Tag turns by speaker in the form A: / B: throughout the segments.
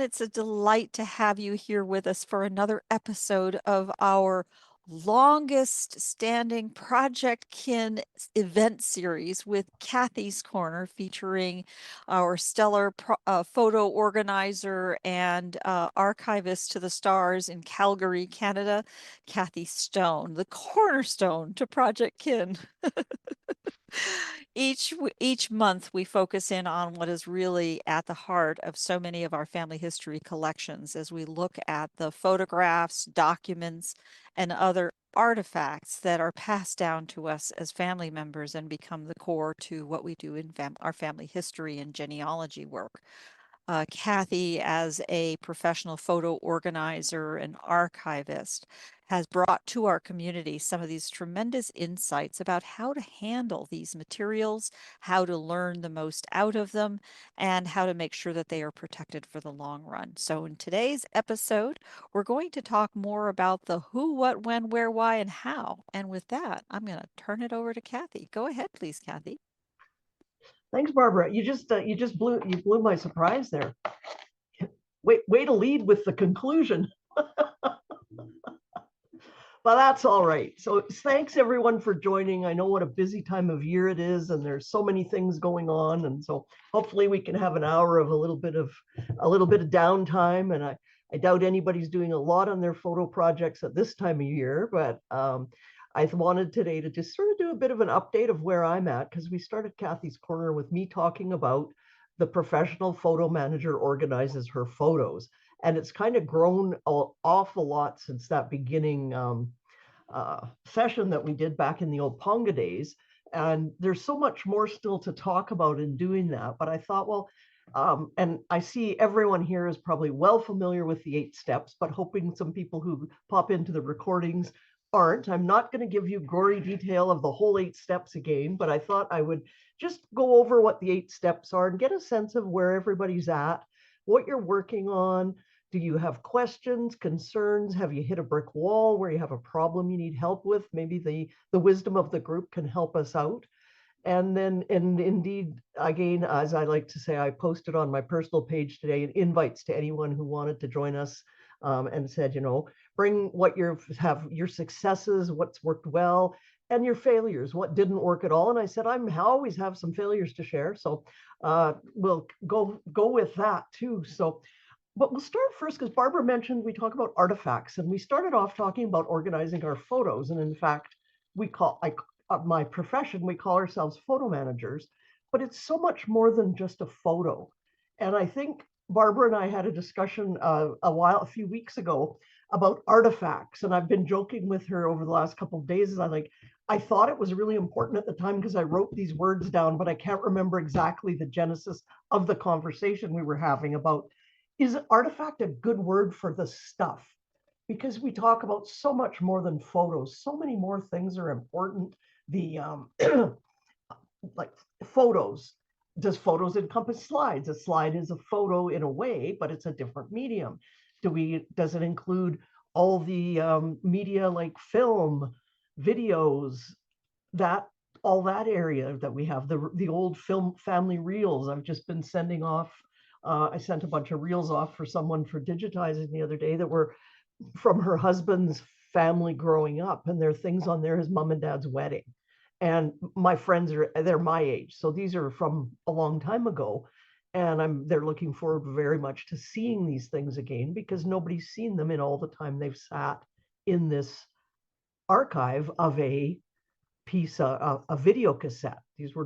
A: everyone. It's a delight to have you here with us for another episode of our longest standing Projectkin event series with Kathy's Corner, featuring our stellar photo organizer and archivist to the stars in Calgary, Canada, Kathy Stone, the cornerstone to Projectkin. Each month we focus in on what is really at the heart of so many of our family history collections as we look at the photographs, documents, and other artifacts that are passed down to us as family members and become the core to what we do in our family history and genealogy work. Kathy, as a professional photo organizer and archivist, has brought to our community some of these tremendous insights about how to handle these materials, how to learn the most out of them, and how to make sure that they are protected for the long run. So, in today's episode, we're going to talk more about the who, what, when, where, why, and how. And with that, I'm going to turn it over to Kathy. Go ahead, please, Kathy.
B: Thanks, Barbara. You just blew my surprise there. Way to lead with the conclusion. But that's all right. So thanks everyone for joining. I know what a busy time of year it is, and there's so many things going on. And so hopefully we can have an hour of a little bit of downtime. And I doubt anybody's doing a lot on their photo projects at this time of year, but I wanted today to just sort of do a bit of an update of where I'm at, because we started Kathy's Corner with me talking about the professional photo manager organizes her photos. And it's kind of grown an awful lot since that beginning session that we did back in the old Ponga days. And there's so much more still to talk about in doing that. But I thought, well, and I see everyone here is probably well familiar with the 8 steps, but hoping some people who pop into the recordings aren't. I'm not going to give you gory detail of the whole 8 steps again, but I thought I would just go over what the 8 steps are and get a sense of where everybody's at, what you're working on. Do you have questions, concerns? Have you hit a brick wall where you have a problem you need help with? Maybe the wisdom of the group can help us out. And then, and indeed, again, as I like to say, I posted on my personal page today invites to anyone who wanted to join us, and said, bring what have your successes, what's worked well, and your failures, what didn't work at all. And I said, I always have some failures to share. So we'll go with that too. So, but we'll start first because Barbara mentioned we talk about artifacts, and we started off talking about organizing our photos. And in fact, my profession, we call ourselves photo managers, but it's so much more than just a photo. And I think Barbara and I had a discussion a few weeks ago about artifacts. And I've been joking with her over the last couple of days. I thought it was really important at the time because I wrote these words down, but I can't remember exactly the genesis of the conversation we were having about, is artifact a good word for the stuff? Because we talk about so much more than photos. So many more things are important. The like photos. Does photos encompass slides? A slide is a photo in a way, but it's a different medium. Does it include all the media like film, videos, all that area that we have, the old film family reels? I've just been sending off. I sent a bunch of reels off for someone for digitizing the other day that were from her husband's family growing up, and there are things on there, his mom and dad's wedding. And my friends they're my age, so these are from a long time ago, and they're looking forward very much to seeing these things again, because nobody's seen them in all the time they've sat in this archive of a piece of a video cassette. These were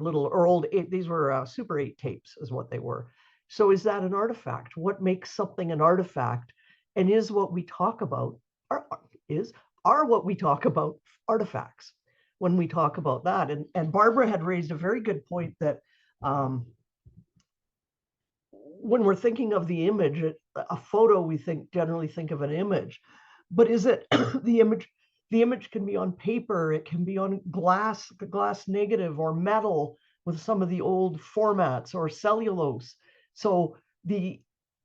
B: these were Super 8 tapes is what they were. So is that an artifact? What makes something an artifact? And is what we talk about are what we talk about artifacts when we talk about that? And Barbara had raised a very good point that when we're thinking of the image, a photo, we generally think of an image, but is it the image? The image can be on paper, it can be on glass negative, or metal with some of the old formats, or cellulose. So the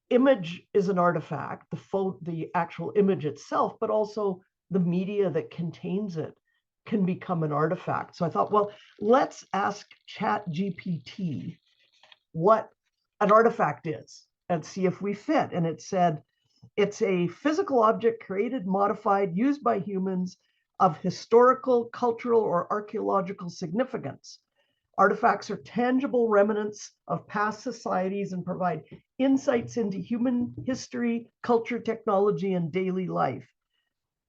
B: image is an artifact, the actual image itself, but also the media that contains it can become an artifact. So I thought, well, let's ask ChatGPT what an artifact is. and see if we fit. And it said, it's a physical object created, modified, used by humans of historical, cultural, or archaeological significance. Artifacts are tangible remnants of past societies and provide insights into human history, culture, technology, and daily life.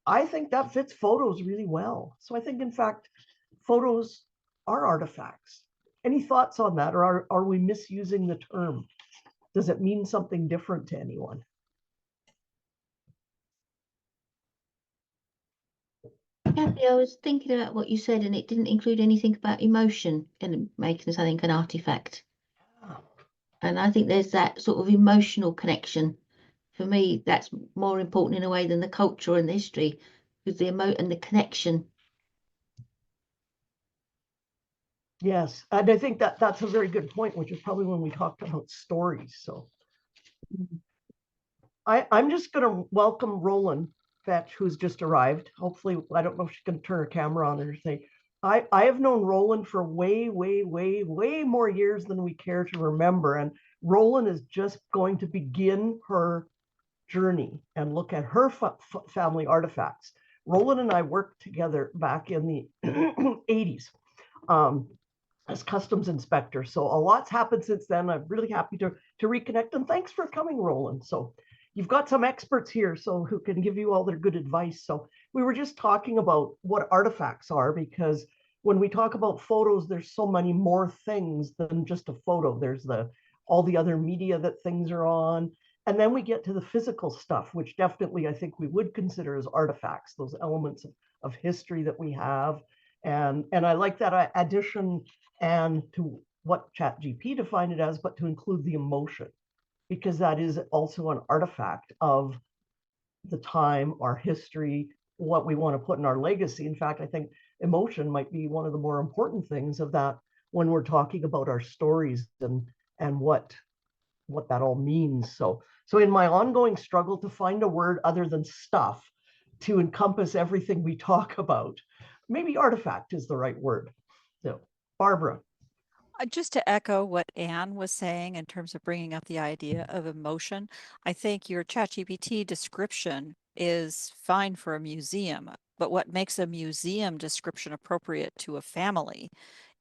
B: I think that fits photos really well. So I think, in fact, photos are artifacts. Any thoughts on that, or are we misusing the term? Does it mean something different to anyone?
C: Kathy, I was thinking about what you said, and it didn't include anything about emotion and making something an artifact. And I think there's that sort of emotional connection. For me, that's more important in a way than the culture and the history, because the and the connection.
B: Yes, and I think that that's a very good point, which is probably when we talked about stories. So I'm just going to welcome Roland Fetch, who's just arrived. Hopefully, I don't know if she's going to turn her camera on or say, I have known Roland for way, way, way, way more years than we care to remember. And Roland is just going to begin her journey and look at her family artifacts. Roland and I worked together back in the 80s. As customs inspector. So a lot's happened since then. I'm really happy to reconnect, and thanks for coming, Roland. So you've got some experts here, so who can give you all their good advice. So we were just talking about what artifacts are, because when we talk about photos, there's so many more things than just a photo. There's all the other media that things are on. And then we get to the physical stuff, which definitely I think we would consider as artifacts, those elements of history that we have. And I like that addition, and to what ChatGPT defined it as, but to include the emotion, because that is also an artifact of the time, our history, what we want to put in our legacy. In fact, I think emotion might be one of the more important things of that when we're talking about our stories and what that all means. So in my ongoing struggle to find a word other than stuff to encompass everything we talk about, maybe artifact is the right word. So, Barbara.
A: Just to echo what Anne was saying in terms of bringing up the idea of emotion, I think your ChatGPT description is fine for a museum, but what makes a museum description appropriate to a family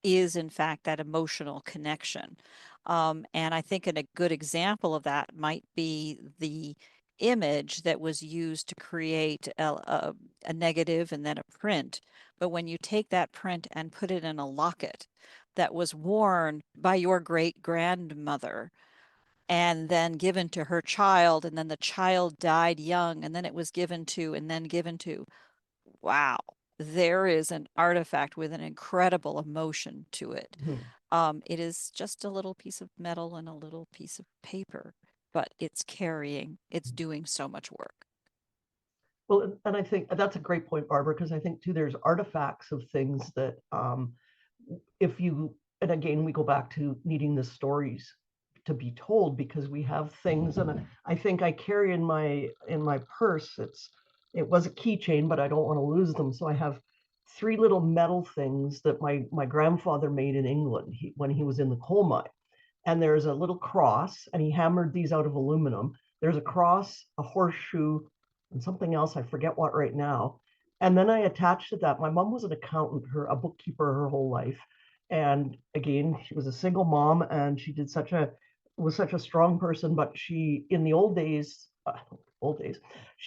A: is, in fact, that emotional connection. And I think a good example of that might be the image that was used to create a negative and then a print. But when you take that print and put it in a locket that was worn by your great grandmother and then given to her child, and then the child died young, and then it was given to, and then given to, wow, there is an artifact with an incredible emotion to it.
B: Mhm.
A: It is just a little piece of metal and a little piece of paper, but it's doing so much work.
B: Well, and I think that's a great point, Barbara, because I think too there's artifacts of things that if you, and again we go back to needing the stories to be told, because we have things, and I think I carry in my purse. It was a keychain, but I don't want to lose them, so I have three little metal things that my grandfather made in England when he was in the coal mine. And there's a little cross, and he hammered these out of aluminum. There's a cross, a horseshoe, and something else, I forget what right now. And then I attached to that, my mom was an accountant, a bookkeeper her whole life. And again, she was a single mom, and she was such a strong person. But she, in the old days,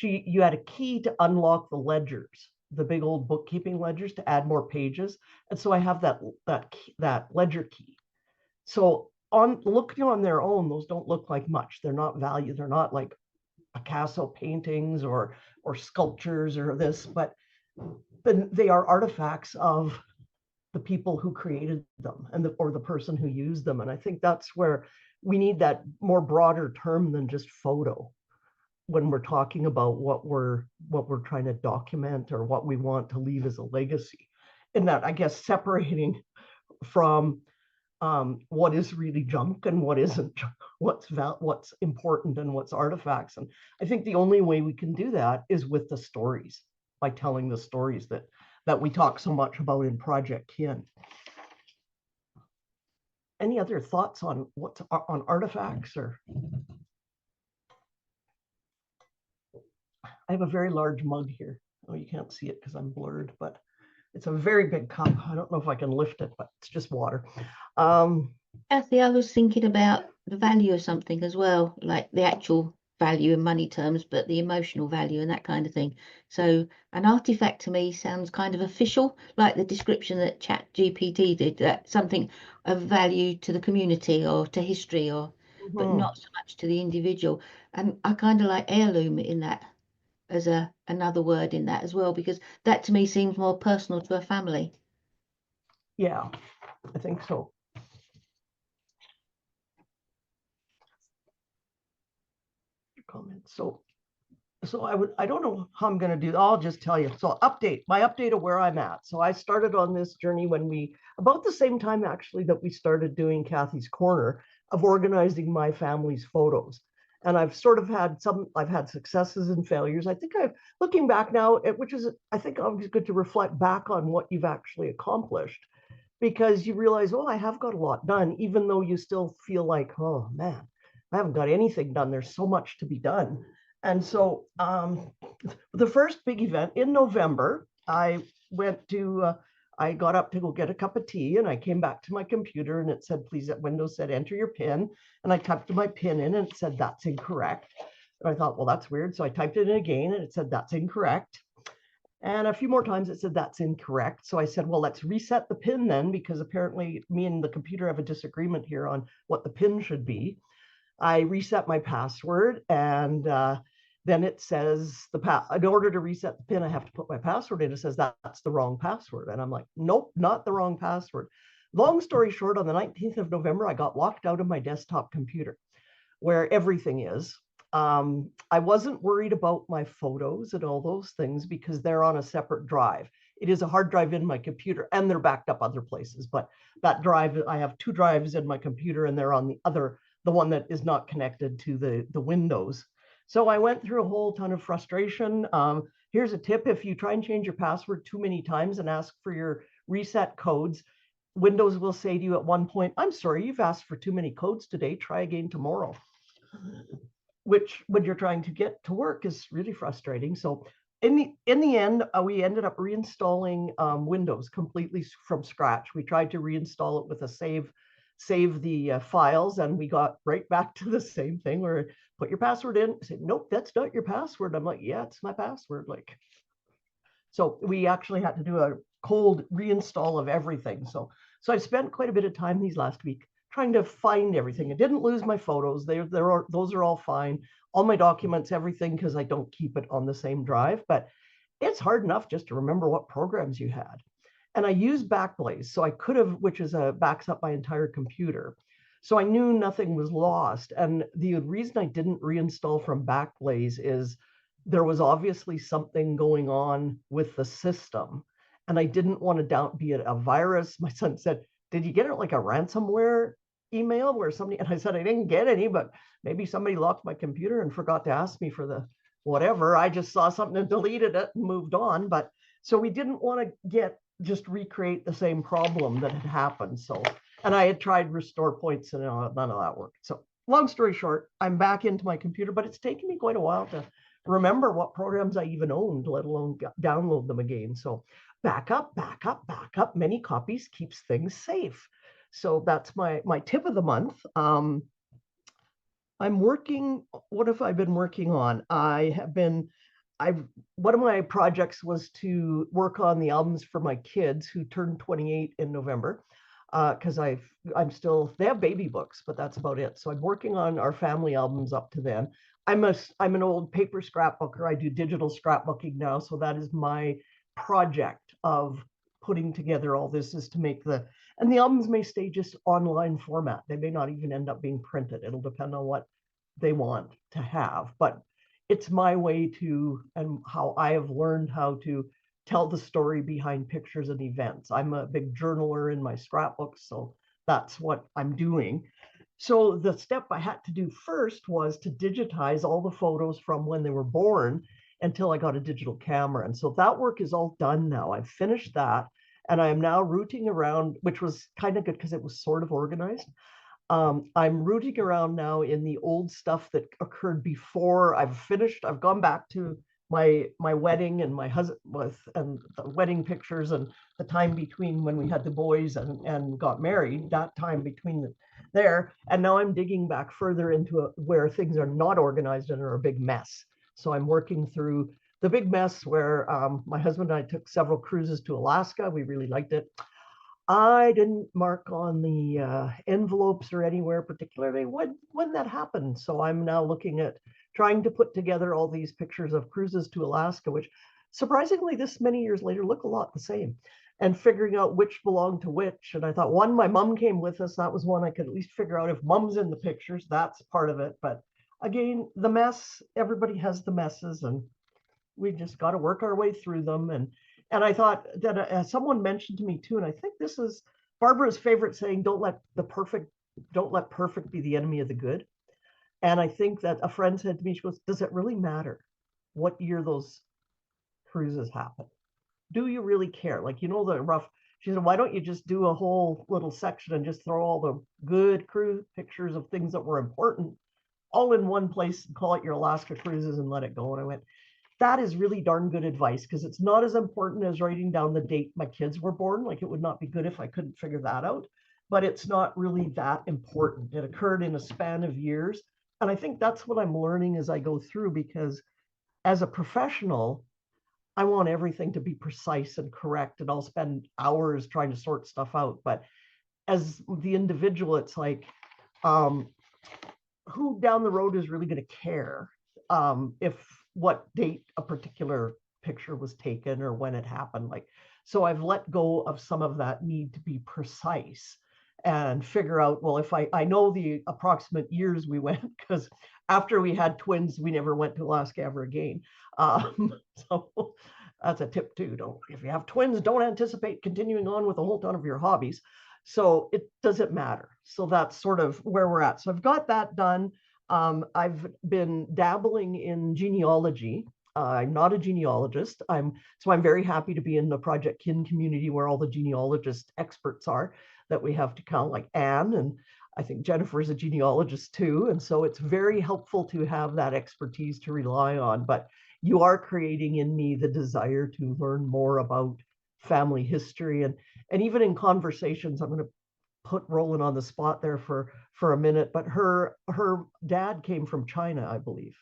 B: you had a key to unlock the ledgers, the big old bookkeeping ledgers, to add more pages. And so I have that ledger key. So on looking on their own, those don't look like much. They're not value. They're not like Picasso paintings or sculptures or this, but they are artifacts of the people who created them or the person who used them. And I think that's where we need that more broader term than just photo when we're talking about what we're trying to document or what we want to leave as a legacy. In that, I guess, separating from what is really junk and what isn't, what's important and what's artifacts. And I think the only way we can do that is with the stories, by telling the stories that we talk so much about in Projectkin. Any other thoughts on what's on artifacts or? I have a very large mug here. Oh, you can't see it because I'm blurred, but it's a very big cup. I don't know if I can lift it, but it's just water.
C: Kathy, I was thinking about the value of something as well, like the actual value in money terms, but the emotional value and that kind of thing. So an artifact to me sounds kind of official, like the description that Chat GPT did, that something of value to the community or to history or but
B: Mhm.
C: not so much to the individual. And I kind of like heirloom in that as another word in that as well, because that to me seems more personal to a family.
B: Yeah, I think so. Comments. So I don't know how I'm going to do. I'll just tell you. So my update of where I'm at. So I started on this journey about the same time actually that we started doing Kathy's Corner, of organizing my family's photos. And I've had successes and failures. I think looking back now, which is, I think always good to reflect back on what you've actually accomplished, because you realize, oh, I have got a lot done, even though you still feel like, oh man, I haven't got anything done. There's so much to be done. And so the first big event in November, I got up to go get a cup of tea, and I came back to my computer and it said, please, that Windows said, enter your PIN. And I typed my PIN in and it said, that's incorrect. And I thought, well, that's weird. So I typed it in again and it said, that's incorrect. And a few more times it said that's incorrect. So I said, well, let's reset the PIN then, because apparently me and the computer have a disagreement here on what the PIN should be. I reset my password, and then it says in order to reset the PIN, I have to put my password in. It says that's the wrong password. And I'm like, nope, not the wrong password. Long story short, on the 19th of November, I got locked out of my desktop computer where everything is. I wasn't worried about my photos and all those things because they're on a separate drive. It is a hard drive in my computer and they're backed up other places. But that drive, I have two drives in my computer and they're on the one that is not connected to the Windows. So I went through a whole ton of frustration. Here's a tip. If you try and change your password too many times and ask for your reset codes, Windows will say to you at one point, I'm sorry, you've asked for too many codes today. Try again tomorrow, which when you're trying to get to work is really frustrating. So in the end, we ended up reinstalling Windows completely from scratch. We tried to reinstall it with a save the files, and we got right back to the same thing where put your password in. I said, nope, that's not your password. I'm like, yeah, it's my password. Like, so we actually had to do a cold reinstall of everything. So I spent quite a bit of time these last week trying to find everything. I didn't lose my photos. Those are all fine. All my documents, everything, because I don't keep it on the same drive. But it's hard enough just to remember what programs you had. And I use Backblaze, so I could have, which is backs up my entire computer. So I knew nothing was lost. And the reason I didn't reinstall from Backblaze is there was obviously something going on with the system. And I didn't want to be it a virus. My son said, did you get it like a ransomware email where somebody, and I said, I didn't get any, but maybe somebody locked my computer and forgot to ask me for the whatever. I just saw something and deleted it and moved on. But so we didn't want to just recreate the same problem that had happened. So, and I had tried restore points and none of that worked. So long story short, I'm back into my computer, but it's taken me quite a while to remember what programs I even owned, let alone download them again. So backup, backup, backup, many copies keeps things safe. So that's my tip of the month. What have I been working on? One of my projects was to work on the albums for my kids who turned 28 in November. Because they have baby books, but that's about it. So I'm working on our family albums up to then. I'm an old paper scrapbooker. I do digital scrapbooking now. So that is my project of putting together all this, is to make and the albums may stay just online format. They may not even end up being printed. It'll depend on what they want to have, but it's my way and how I have learned how to tell the story behind pictures and events. I'm a big journaler in my scrapbooks, so that's what I'm doing. So the step I had to do first was to digitize all the photos from when they were born until I got a digital camera. And so that work is all done now. I've finished that, and I am now rooting around, which was kind of good because it was sort of organized. I'm rooting around now in the old stuff that occurred before I've gone back to my wedding and my husband with and the wedding pictures and the time between when we had the boys and got married, that time between there. And now I'm digging back further into where things are not organized and are a big mess. So I'm working through the big mess where my husband and I took several cruises to Alaska. We really liked it. I didn't mark on the envelopes or anywhere particularly when that happened. So I'm now looking at trying to put together all these pictures of cruises to Alaska, which surprisingly this many years later look a lot the same, and figuring out which belonged to which. And I thought one, my mom came with us. That was one I could at least figure out if mom's in the pictures. That's part of it. But again, the mess, everybody has the messes, and we've just got to work our way through them. And I thought that someone mentioned to me too, and I think this is Barbara's favorite saying: don't let perfect be the enemy of the good. And I think that a friend said to me, she goes, does it really matter what year those cruises happen? Do you really care? Like, you know, the rough, she said, why don't you just do a whole little section and just throw all the good cruise pictures of things that were important all in one place and call it your Alaska cruises and let it go? And I went, that is really darn good advice, because it's not as important as writing down the date my kids were born. Like, it would not be good if I couldn't figure that out, but it's not really that important. It occurred in a span of years. And I think that's what I'm learning as I go through, because as a professional, I want everything to be precise and correct, and I'll spend hours trying to sort stuff out. But as the individual, it's like, who down the road is really going to care if what date a particular picture was taken or when it happened? Like, so I've let go of some of that need to be precise and figure out, well, if I know the approximate years we went, because after we had twins, we never went to Alaska ever again. So that's a tip too. Don't, if you have twins, don't anticipate continuing on with a whole ton of your hobbies. So it doesn't matter. So that's sort of where we're at. So I've got that done. I've been dabbling in genealogy. I'm not a genealogist. I'm very happy to be in the Projectkin community where all the genealogist experts are that we have to count, like Anne, and I think Jennifer is a genealogist too. And so it's very helpful to have that expertise to rely on. But you are creating in me the desire to learn more about family history. And even in conversations, I'm going to put Roland on the spot there for a minute, but her dad came from China, I believe.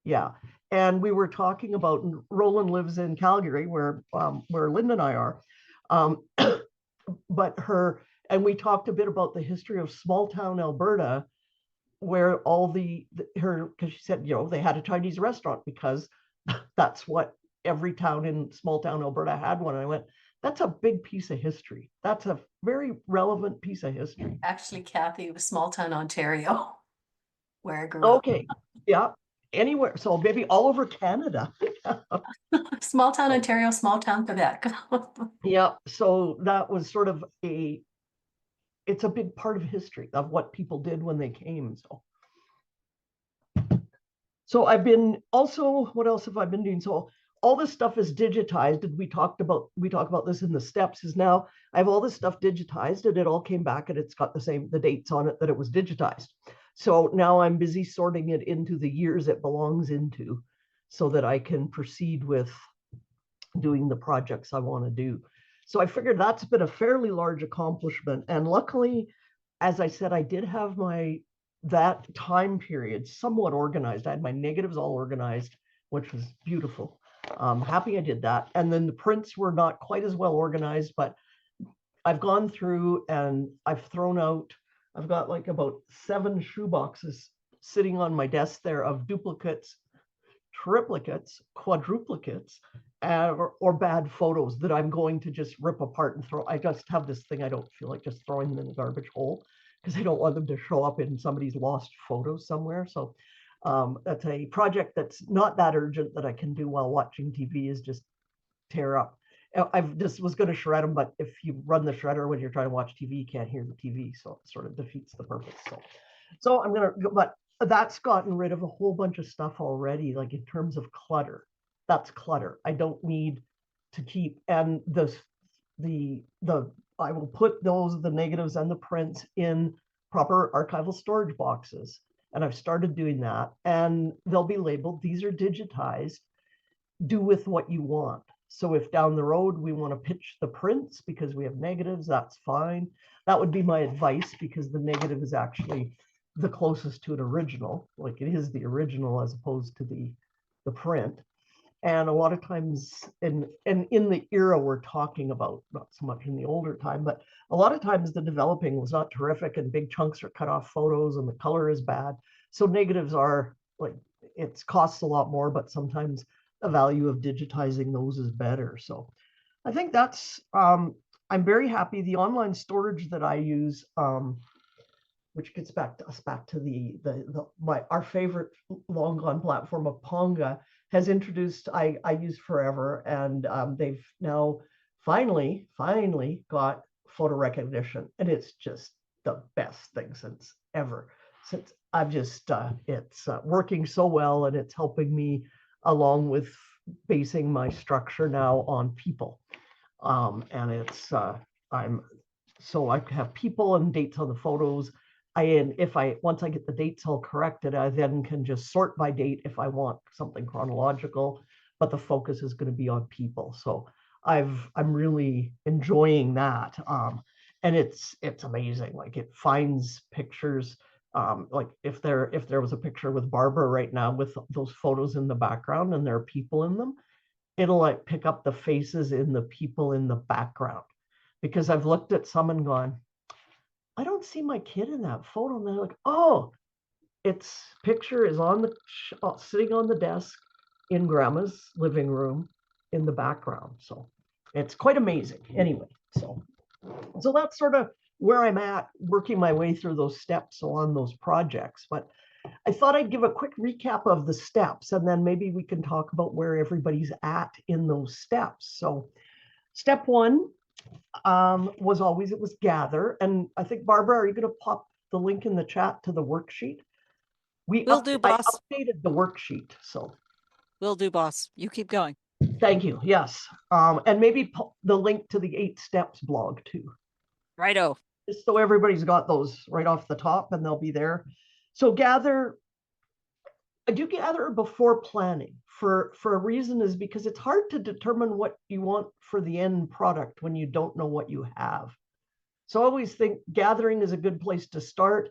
B: Yeah. And we were talking about, Roland lives in Calgary, where Linda and I are. But and we talked a bit about the history of small town Alberta, where all because she said, you know, they had a Chinese restaurant because that's what every town in small town Alberta had one. And I went, that's a big piece of history. That's a very relevant piece of history.
D: Actually, Kathy, it was small town Ontario, where I grew up.
B: Okay. Yeah. Anywhere. So maybe all over Canada.
D: Small town Ontario, small town Quebec.
B: Yeah. So that was sort of it's a big part of history of what people did when they came. So I've been also, what else have I been doing? So all this stuff is digitized, and we talk about this in the steps. Is now I have all this stuff digitized, and it all came back and it's got the dates on it that it was digitized. So now I'm busy sorting it into the years it belongs into, so that I can proceed with doing the projects I want to do. So I figured that's been a fairly large accomplishment. And luckily, as I said, I did have that time period somewhat organized. I had my negatives all organized, which was beautiful. Happy I did that. And then the prints were not quite as well organized, but I've gone through and I've got like about 7 shoe boxes sitting on my desk there of duplicates, triplicates, quadruplicates, or bad photos that I'm going to just rip apart and throw. I just have this thing, I don't feel like just throwing them in the garbage hole, because I don't want them to show up in somebody's lost photos somewhere. So that's a project that's not that urgent, that I can do while watching TV, is just tear up. I just was going to shred them, but if you run the shredder when you're trying to watch TV, you can't hear the TV, so it sort of defeats the purpose. So I'm going to, but that's gotten rid of a whole bunch of stuff already, like in terms of clutter. That's clutter. I don't need to keep, and I will put the negatives and the prints in proper archival storage boxes. And I've started doing that, and they'll be labeled. These are digitized. do with what you want. So if down the road we want to pitch the prints because we have negatives, that's fine. That would be my advice, because the negative is actually the closest to an original, like it is the original as opposed to the print. And a lot of times, and in the era we're talking about, not so much in the older time, but a lot of times the developing was not terrific and big chunks are cut off photos and the color is bad. So negatives are like, it costs a lot more, but sometimes the value of digitizing those is better. So I think that's, I'm very happy. The online storage that I use, which gets back to us, back to our favorite long gone platform of Ponga, has introduced, I use forever, and they've now finally got photo recognition, and it's just the best thing since ever. Since I've just it's working so well, and it's helping me along with basing my structure now on people, and it's I'm so I have people and dates on the photos. And if once I get the dates all corrected, I then can just sort by date if I want something chronological, but the focus is going to be on people. So I'm really enjoying that. And it's amazing. Like it finds pictures. Like if there was a picture with Barbara right now with those photos in the background and there are people in them, it'll like pick up the faces in the people in the background. Because I've looked at some and gone, I don't see my kid in that photo. And they're like, oh, its picture is on the sitting on the desk in grandma's living room in the background. So it's quite amazing. Anyway, so that's sort of where I'm at, working my way through those steps on those projects. But I thought I'd give a quick recap of the steps, and then maybe we can talk about where everybody's at in those steps. So step one, it was gather. And I think, Barbara, are you going to pop the link in the chat to the worksheet?
A: Will do,
B: I
A: boss.
B: updated the worksheet. So
A: Will do, boss. You keep going.
B: thank you. Yes. And maybe the link to the 8 steps blog too.
A: Righto.
B: Just so everybody's got those right off the top and they'll be there. So gather, I do gather before planning for a reason, is because it's hard to determine what you want for the end product when you don't know what you have. So I always think gathering is a good place to start.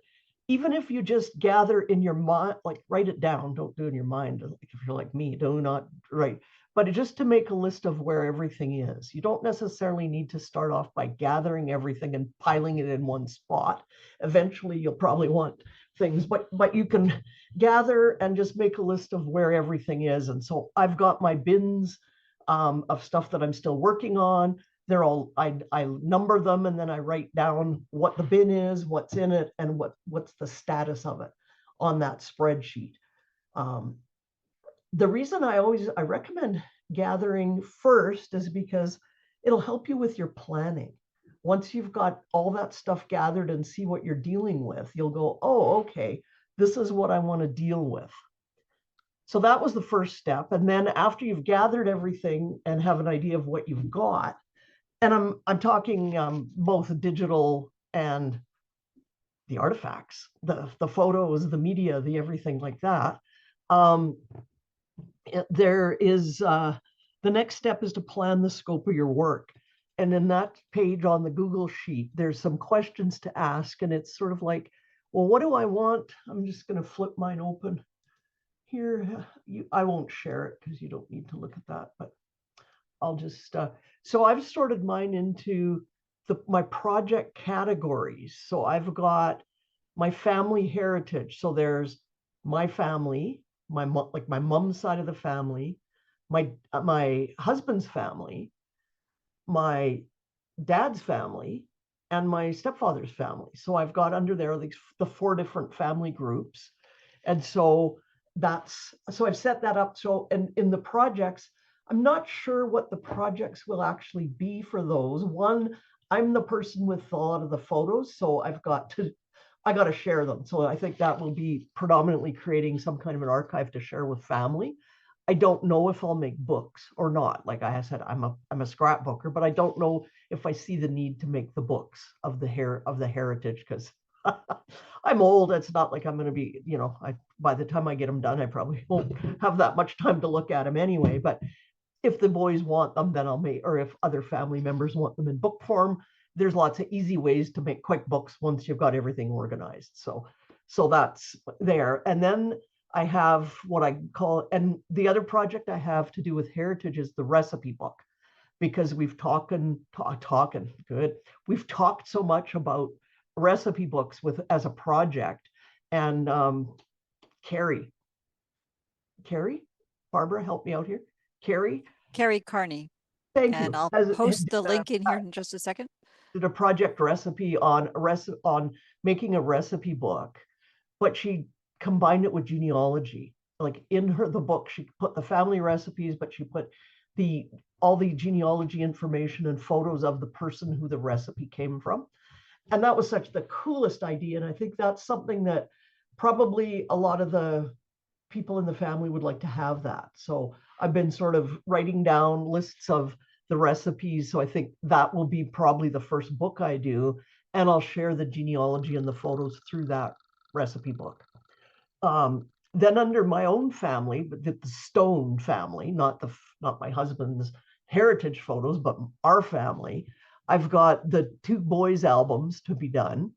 B: Even if you just gather in your mind, like write it down, don't do it in your mind. Like if you're like me, do not write, but just to make a list of where everything is. You don't necessarily need to start off by gathering everything and piling it in one spot. Eventually you'll probably want things, but you can gather and just make a list of where everything is. And so I've got my bins of stuff that I'm still working on. They're all, I number them, and then I write down what the bin is, what's in it, and what's the status of it on that spreadsheet. The reason I recommend gathering first is because it'll help you with your planning. Once you've got all that stuff gathered and see what you're dealing with, you'll go, oh, okay, this is what I want to deal with. So that was the first step. And then after you've gathered everything and have an idea of what you've got, and I'm talking both digital and the artifacts, the photos, the media, the everything like that. There is the next step is to plan the scope of your work. And in that page on the Google Sheet, there's some questions to ask. And it's sort of like, well, what do I want? I'm just going to flip mine open here. I won't share it because you don't need to look at that, but I'll just, so I've sorted mine into my project categories. So I've got my family heritage. So there's my family, my mom's side of the family, my husband's family, my dad's family, and my stepfather's family. So I've got under there the 4 different family groups. And so so I've set that up. So, and in the projects, I'm not sure what the projects will actually be for those. One, I'm the person with a lot of the photos, so I got to share them. So I think that will be predominantly creating some kind of an archive to share with family. I don't know if I'll make books or not. Like I said, I'm a scrapbooker, but I don't know if I see the need to make the books of the heritage, because I'm old. It's not like I'm going to be, by the time I get them done, I probably won't have that much time to look at them anyway. But if the boys want them, then I'll make, or if other family members want them in book form, there's lots of easy ways to make quick books once you've got everything organized. So that's there. And then I have what I call, and the other project I have to do with heritage is the recipe book, because we've good. We've talked so much about recipe books with as a project. And Carrie, Barbara, help me out here.
A: Carrie Carney,
B: Thank
A: and
B: you.
A: I'll post the link in here in just a second.
B: Did a project recipe on making a recipe book, but she combined it with genealogy. Like in the book, she put the family recipes, but she put all the genealogy information and photos of the person who the recipe came from. And that was such the coolest idea. And I think that's something that probably a lot of the people in the family would like to have that. So I've been sort of writing down lists of the recipes. So I think that will be probably the first book I do. And I'll share the genealogy and the photos through that recipe book. Then under my own family, the Stone family, not my husband's heritage photos, but our family, I've got the two boys' albums to be done.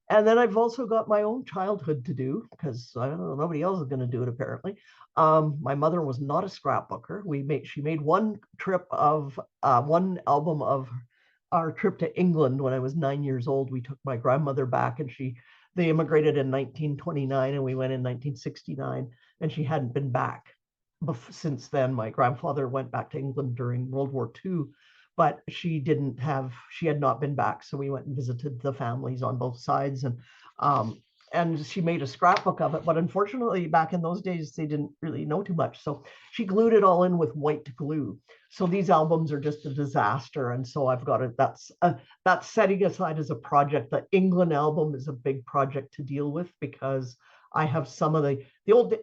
B: And then I've also got my own childhood to do, because I don't know, nobody else is going to do it apparently. My mother was not a scrapbooker. She made one one album of our trip to England when I was 9 years old. We took my grandmother back, and they immigrated in 1929, and we went in 1969, and she hadn't been back since then. My grandfather went back to England during World War II, but she had not been back. So we went and visited the families on both sides, and she made a scrapbook of it. But unfortunately, back in those days, they didn't really know too much. So she glued it all in with white glue. So these albums are just a disaster. And so I've got it. That's setting aside as a project. The England album is a big project to deal with, because I have some of the old,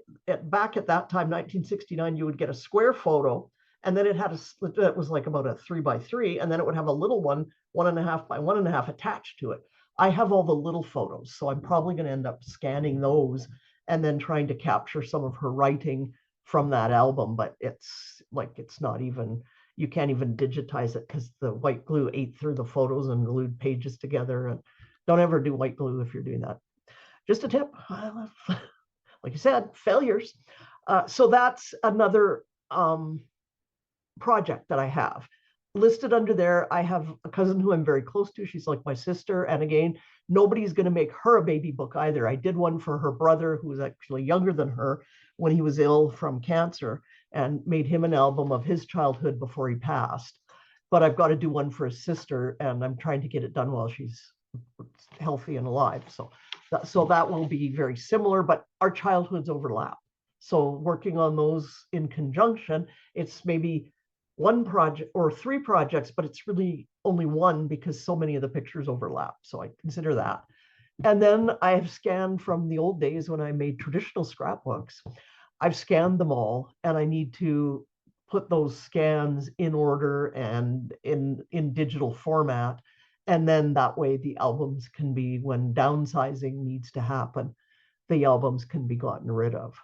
B: back at that time, 1969, you would get a square photo, and then it was like about a 3x3, and then it would have a little 1.5 by 1.5 attached to it. I have all the little photos, so I'm probably going to end up scanning those and then trying to capture some of her writing from that album. But it's not even, you can't even digitize it, because the white glue ate through the photos and glued pages together. And don't ever do white glue if you're doing that. Just a tip. Like you said, failures. So that's another project that I have listed under there. I have a cousin who I'm very close to. She's like my sister. And again, nobody's going to make her a baby book either. I did one for her brother, who was actually younger than her, when he was ill from cancer, and made him an album of his childhood before he passed. But I've got to do one for his sister, and I'm trying to get it done while she's healthy and alive. So that will be very similar, but our childhoods overlap. So working on those in conjunction, it's maybe one project or three projects, but it's really only one, because so many of the pictures overlap. So I consider that. And then I have scanned from the old days when I made traditional scrapbooks. I've scanned them all, and I need to put those scans in order and in digital format. And then that way the albums can be, when downsizing needs to happen, the albums can be gotten rid of.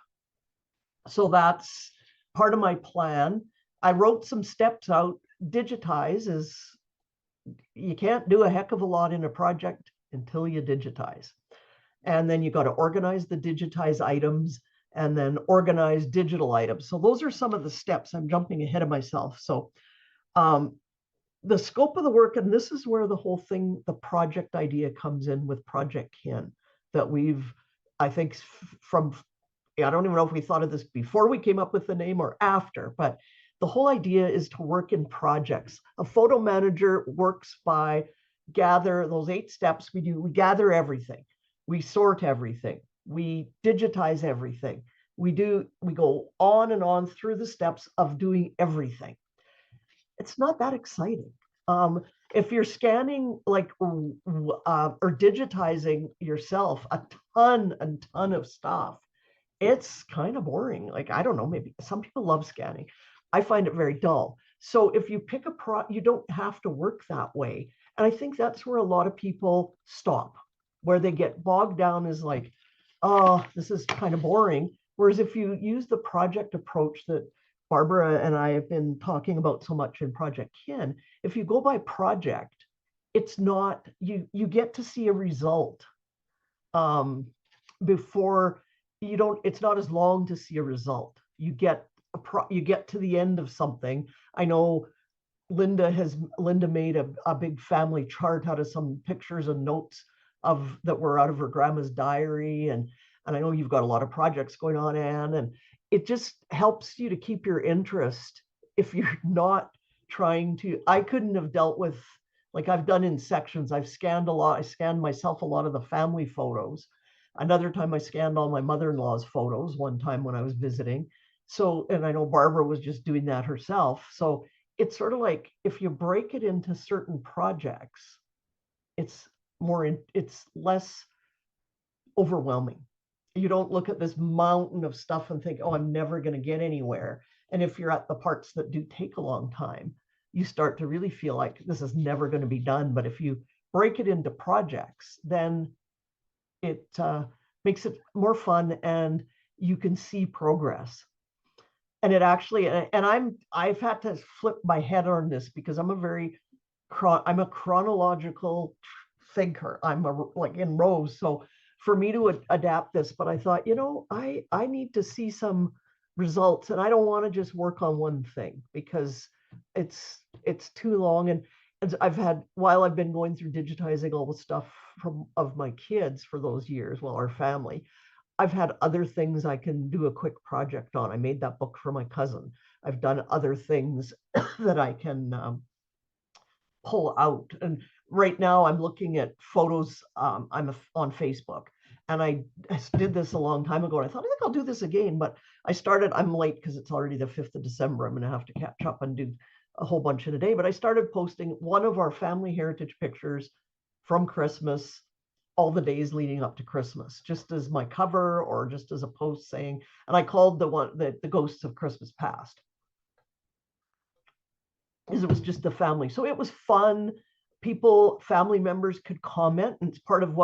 B: So that's part of my plan. I wrote some steps out. Digitize is, you can't do a heck of a lot in a project until you digitize. And then you got to organize the digitized items, and then organize digital items. So those are some of the steps. I'm jumping ahead of myself. So the scope of the work, and this is where the whole thing, the project idea comes in with Projectkin, that I think I don't even know if we thought of this before we came up with the name or after, but the whole idea is to work in projects. A photo manager works by gather those 8 steps. We gather everything. We sort everything. We digitize everything. We go on and on through the steps of doing everything. It's not that exciting. If you're scanning or digitizing yourself a ton of stuff, it's kind of boring. Like, I don't know, maybe some people love scanning. I find it very dull. So if you pick you don't have to work that way. And I think that's where a lot of people stop. Where they get bogged down is like, oh, this is kind of boring. Whereas if you use the project approach that Barbara and I have been talking about so much in Projectkin, if you go by project, it's not, you get to see a result before you don't, it's not as long to see a result. You get you get to the end of something. I know Linda made a big family chart out of some pictures and notes of that were out of her grandma's diary. And I know you've got a lot of projects going on, Anne, and it just helps you to keep your interest if you're not trying to. I couldn't have dealt with, like I've done in sections, I've scanned a lot. I scanned myself a lot of the family photos. Another time I scanned all my mother-in-law's photos one time when I was visiting. So, and I know Barbara was just doing that herself. So it's sort of like if you break it into certain projects, it's it's less overwhelming. You don't look at this mountain of stuff and think, oh, I'm never going to get anywhere. And if you're at the parts that do take a long time, you start to really feel like this is never going to be done. But if you break it into projects, then it makes it more fun and you can see progress. And it actually, and I've had to flip my head on this because I'm a chronological thinker. Like in rows. So for me to adapt this, but I thought, I need to see some results, and I don't want to just work on one thing because it's too long. And while I've been going through digitizing all the stuff of my kids for those years, well, our family, I've had other things I can do a quick project on. I made that book for my cousin. I've done other things that I can pull out. And right now I'm looking at photos. I'm on Facebook, and I did this a long time ago. And I thought, I think I'll do this again, but I'm late because it's already the 5th of December. I'm going to have to catch up and do a whole bunch in a day. But I started posting one of our family heritage pictures from Christmas, all the days leading up to Christmas, just as my cover or just as a post saying, and I called the Ghosts of Christmas Past, because it was just the family. So it was fun. Family members could comment, and it's part of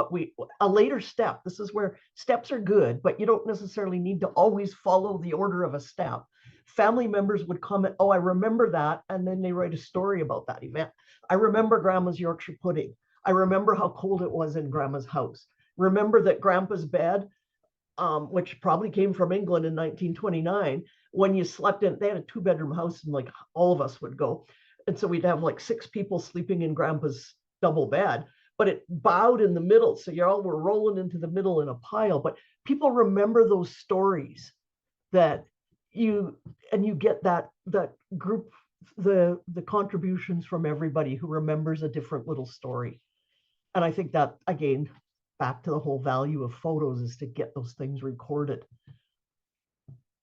B: a later step. This is where steps are good, but you don't necessarily need to always follow the order of a step. Family members would comment, oh, I remember that. And then they write a story about that event. I remember Grandma's Yorkshire pudding. I remember how cold it was in Grandma's house. Remember that Grandpa's bed, which probably came from England in 1929, when you slept in, they had a 2-bedroom house, and like all of us would go. And so we'd have like 6 people sleeping in Grandpa's double bed, but it bowed in the middle. So you all were rolling into the middle in a pile. But people remember those stories that you get that group, the contributions from everybody who remembers a different little story. And I think that, again, back to the whole value of photos is to get those things recorded.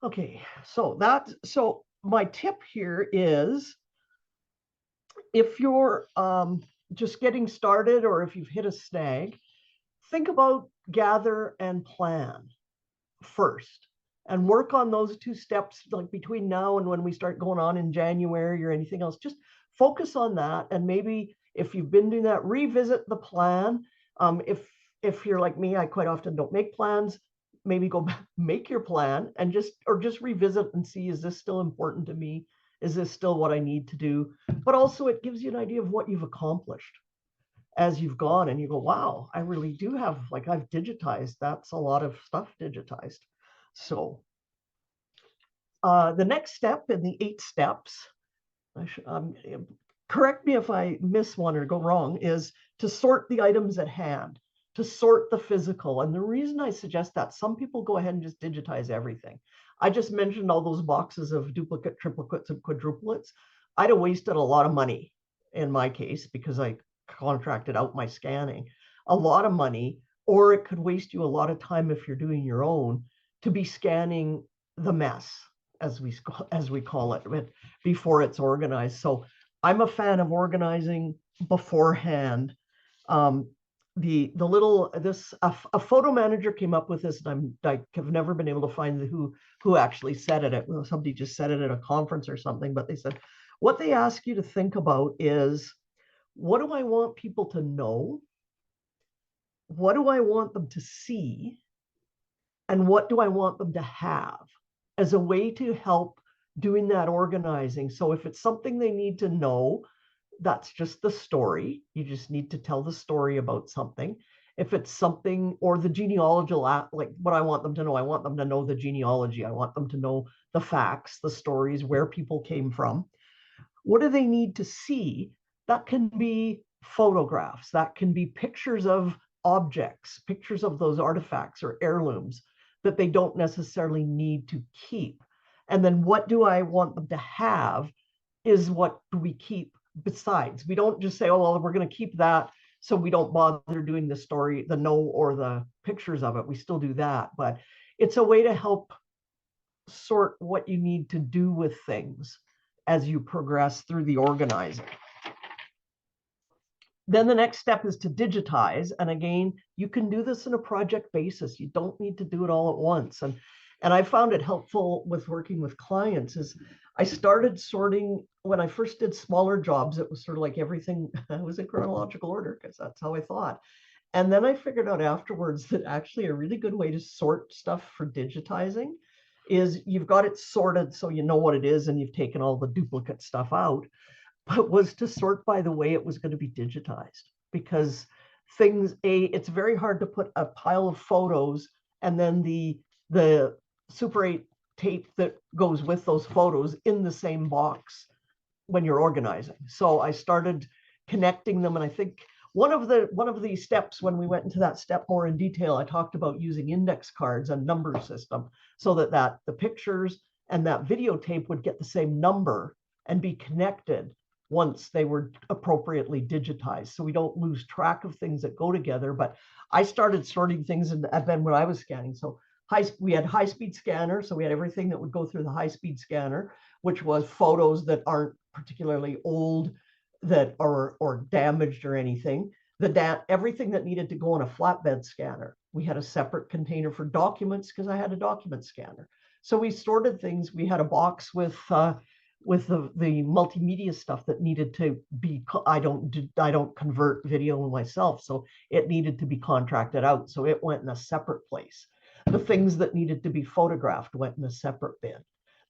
B: Okay, so my tip here is, if you're just getting started or if you've hit a snag, think about gather and plan first and work on those 2 steps, like between now and when we start going on in January or anything else. Just focus on that. And maybe if you've been doing that, revisit the plan. If you're like me, I quite often don't make plans. Maybe go back, make your plan, and just revisit and see, is this still important to me? Is this still what I need to do? But also it gives you an idea of what you've accomplished as you've gone, and you go, wow, I really do have, like, I've digitized. That's a lot of stuff digitized. So the next step in the 8 steps, correct me if I miss one or go wrong, is to sort the items at hand, to sort the physical. And the reason I suggest that, some people go ahead and just digitize everything. I just mentioned all those boxes of duplicate, triplicates, and quadruplets. I'd have wasted a lot of money in my case because I contracted out my scanning, a lot of money, or it could waste you a lot of time if you're doing your own to be scanning the mess, as we call it, before it's organized. So I'm a fan of organizing beforehand. A photo manager came up with this, and I have never been able to find who actually said it. Somebody just said it at a conference or something, but they said what they ask you to think about is, what do I want people to know? what do I want them to see? And what do I want them to have as a way to help doing that organizing? So if it's something they need to know, that's just the story. You just need to tell the story about something. If it's something, or the genealogy, like what I want them to know, I want them to know the genealogy. I want them to know the facts, the stories, where people came from. What do they need to see? That can be photographs, that can be pictures of objects, pictures of those artifacts or heirlooms that they don't necessarily need to keep. And then what do I want them to have is what do we keep besides? We don't just say, oh, well, we're going to keep that so we don't bother doing the story, the know or the pictures of it. We still do that, but it's a way to help sort what you need to do with things as you progress through the organizing. Then the next step is to digitize. And again, you can do this on a project basis. You don't need to do it all at once. And I found it helpful with working with clients is I started sorting when I first did smaller jobs. It was sort of like everything was in chronological order because that's how I thought. And then I figured out afterwards that actually a really good way to sort stuff for digitizing is you've got it sorted so you know what it is and you've taken all the duplicate stuff out, but was to sort by the way it was going to be digitized. Because it's very hard to put a pile of photos and then the Super 8 tape that goes with those photos in the same box when you're organizing. So I started connecting them, and I think one of the steps when we went into that step more in detail, I talked about using index cards and number system so that the pictures and that videotape would get the same number and be connected once they were appropriately digitized. So we don't lose track of things that go together. But I started sorting things and then when I was scanning. So we had high-speed scanner. So we had everything that would go through the high-speed scanner, which was photos that aren't particularly old that are or damaged or anything. Everything that needed to go on a flatbed scanner. We had a separate container for documents because I had a document scanner. So we sorted things. We had a box with the multimedia stuff that needed to be. I don't convert video myself, so it needed to be contracted out. So it went in a separate place. The things that needed to be photographed went in a separate bin.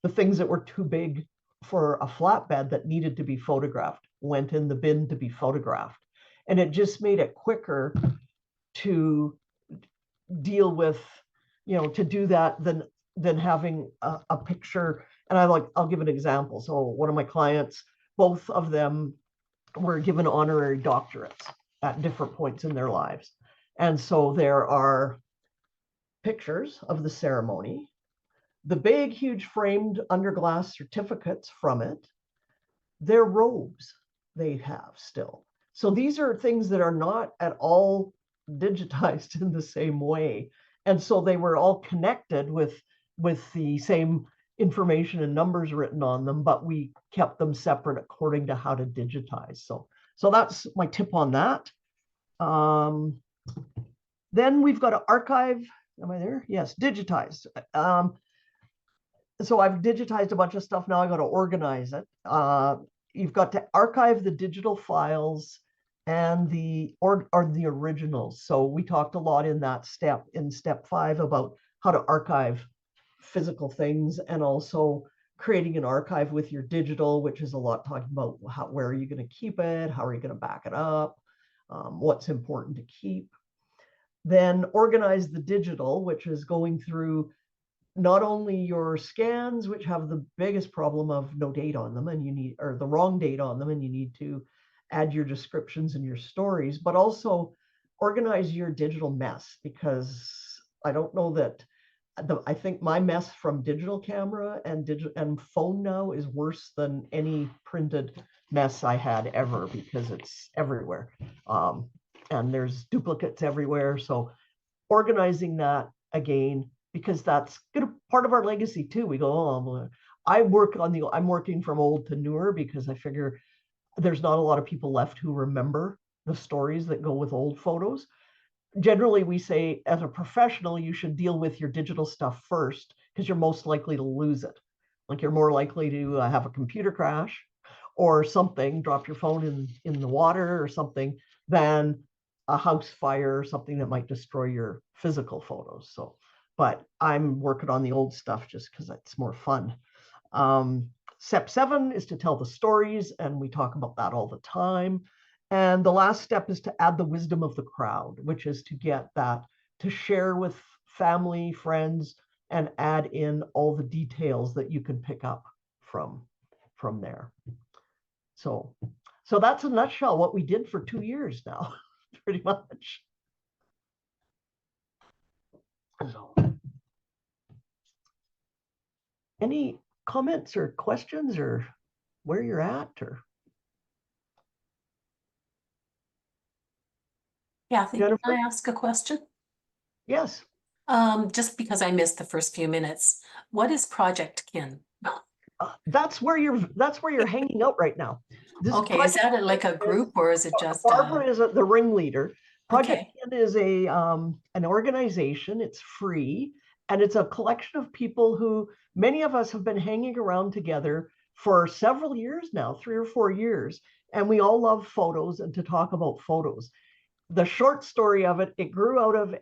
B: The things that were too big for a flatbed that needed to be photographed went in the bin to be photographed. And it just made it quicker to deal with, to do that than having a picture. And I'll give an example. So one of my clients, both of them were given honorary doctorates at different points in their lives. And so there are pictures of the ceremony, the big, huge framed under glass certificates from it, their robes they have still. So these are things that are not at all digitized in the same way. And so they were all connected with the same information and numbers written on them, but we kept them separate according to how to digitize. So that's my tip on that. Then we've got to archive. Am I there? Yes, digitize. So I've digitized a bunch of stuff. Now I got to organize it. You've got to archive the digital files and the originals. So we talked a lot in that step, in step 5, about how to archive physical things and also creating an archive with your digital, which is a lot talking about where are you going to keep it? How are you going to back it up? What's important to keep? Then organize the digital, which is going through not only your scans, which have the biggest problem of no date on them and or the wrong date on them, and you need to add your descriptions and your stories, but also organize your digital mess, because I don't know that I think my mess from digital camera and phone now is worse than any printed mess I had ever, because it's everywhere. And there's duplicates everywhere. So organizing that again, because that's part of our legacy too. We go, oh, I'm working from old to newer, because I figure there's not a lot of people left who remember the stories that go with old photos. Generally, we say as a professional, you should deal with your digital stuff first, because you're most likely to lose it. Like you're more likely to have a computer crash or something, drop your phone in the water or something, than a house fire or something that might destroy your physical photos. So, but I'm working on the old stuff just because it's more fun. Step 7 is to tell the stories, and we talk about that all the time. And the last step is to add the wisdom of the crowd, which is to get that to share with family, friends, and add in all the details that you can pick up from there. So that's a nutshell what we did for 2 years now, pretty much. So, any comments or questions or where you're at or
D: Kathy, can
B: Jennifer?
D: I ask a question?
B: Yes.
D: Just because I missed the first few minutes, what is Projectkin?
B: That's where you're hanging out right now. This
D: Okay, is that like a group or is it just
B: Barbara is the ringleader. Project
D: okay?
B: Kid is an organization. It's free, and it's a collection of people who many of us have been hanging around together for several years now, 3 or 4 years, and we all love photos and to talk about photos. The short story of it, it grew out of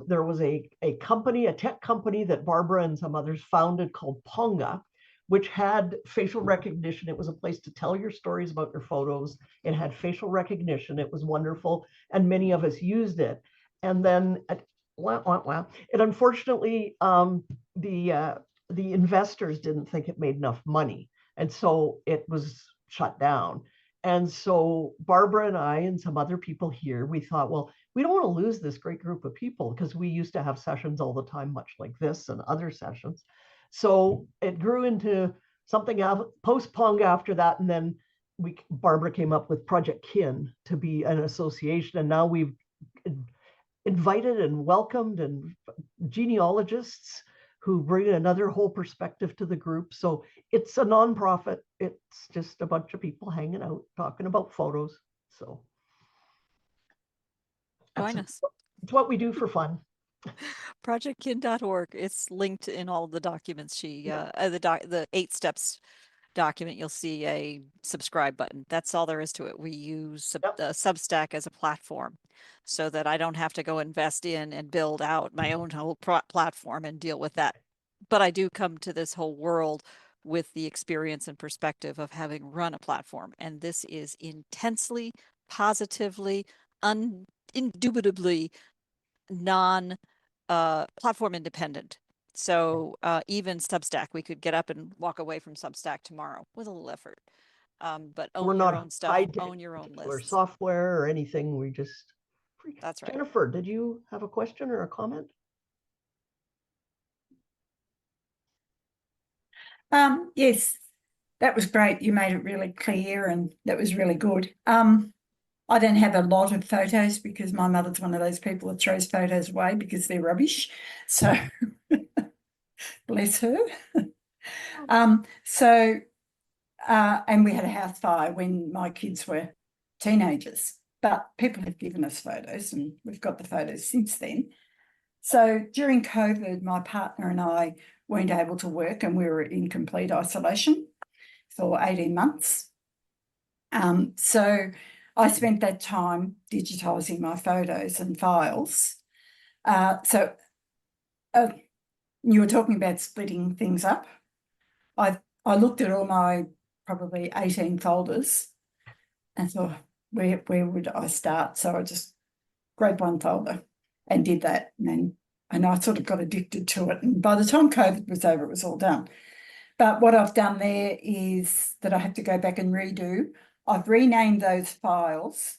B: there was a company, a tech company that Barbara and some others founded called Ponga, which had facial recognition. It was a place to tell your stories about your photos. It had facial recognition. It was wonderful, and many of us used it. And then, it unfortunately, the investors didn't think it made enough money, and so it was shut down. And so Barbara and I and some other people here, we thought, well, we don't want to lose this great group of people because we used to have sessions all the time, much like this and other sessions. So it grew into something post-Pong after that. And then Barbara came up with Projectkin to be an association. And now we've invited and welcomed and genealogists who bring another whole perspective to the group. So it's a nonprofit. It's just a bunch of people hanging out, talking about photos. So
A: Join us.
B: it's what we do for fun.
A: Projectkin.org. It's linked in all the documents the 8 steps document. You'll see a subscribe button. That's all there is to it. We use Substack as a platform so that I don't have to go invest in and build out my own whole platform and deal with that. But I do come to this whole world with the experience and perspective of having run a platform. And this is intensely, positively, indubitably non platform independent. So even Substack, we could get up and walk away from Substack tomorrow with a little effort. But
B: We're
A: own your
B: not
A: own stuff,
B: tied to
A: own your own
B: particular
A: lists.
B: software or anything. We just
A: That's right.
B: Jennifer, did you have a question or a comment?
E: Yes, that was great. You made it really clear and that was really good. I don't have a lot of photos because my mother's one of those people that throws photos away because they're rubbish. So bless her. And we had a house fire when my kids were teenagers, but people have given us photos and we've got the photos since then. So during COVID, my partner and I weren't able to work and we were in complete isolation for 18 months. So I spent that time digitising my photos and files. You were talking about splitting things up. I looked at all my probably 18 folders and thought, where would I start? So I just grabbed one folder and did that. And I sort of got addicted to it. And by the time COVID was over, it was all done. But what I've done there is that I have to go back and redo. I've renamed those files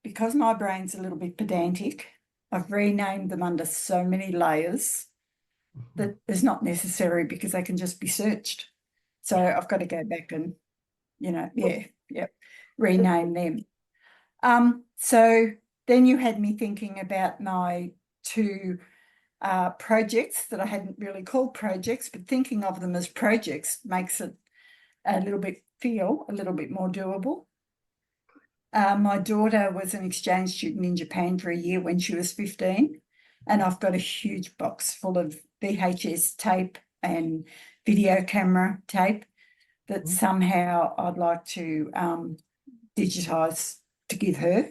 E: because my brain's a little bit pedantic. I've renamed them under so many layers that is not necessary because they can just be searched. So I've got to go back and, rename them. So then you had me thinking about my 2 projects that I hadn't really called projects, but thinking of them as projects makes it feel a little bit more doable. My daughter was an exchange student in Japan for a year when she was 15, and I've got a huge box full of VHS tape and video camera tape that somehow I'd like to digitise to give her.